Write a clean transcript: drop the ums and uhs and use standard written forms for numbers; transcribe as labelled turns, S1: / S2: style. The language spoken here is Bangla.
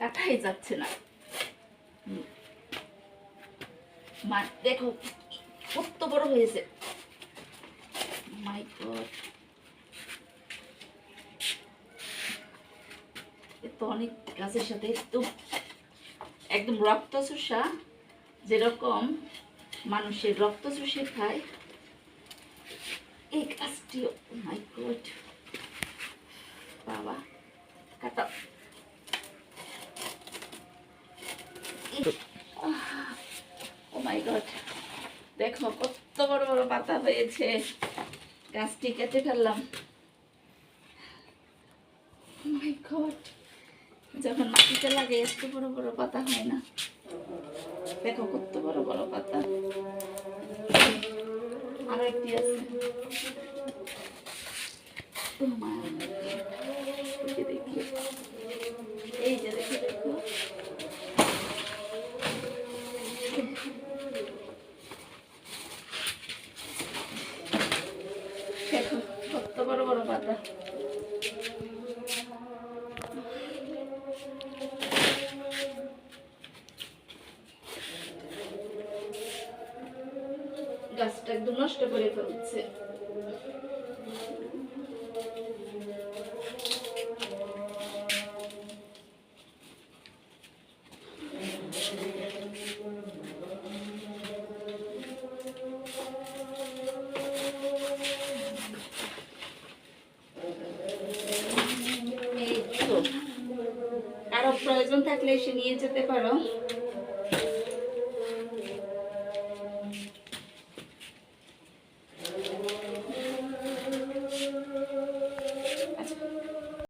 S1: কাটাই যাচ্ছে না। মা দেখো কত বড় হয়েছে, মাই গড, তো অনেক গাছের সাথে একদম একদম রক্ত চুষা, যেরকম মানুষের রক্ত চুষে খায় এই গাছটিও। মাই গড, বাবা কাটা। ও মাই গড, দেখো কত বড় বড় পাতা হয়েছে, গাছটি কেটে ফেললাম। মাই গড, যখন মাটিতে লাগে এত বড় বড় পাতা হয় না। দেখো কত বড় বড় পাতা, আরো একটি আছে। দেখি, এই যে দেখো দেখো, দেখো কত বড় বড় পাতা। গাছটা একদম নষ্ট করে ফেলছে। কারো প্রয়োজন থাকলে এসে নিয়ে যেতে পারো।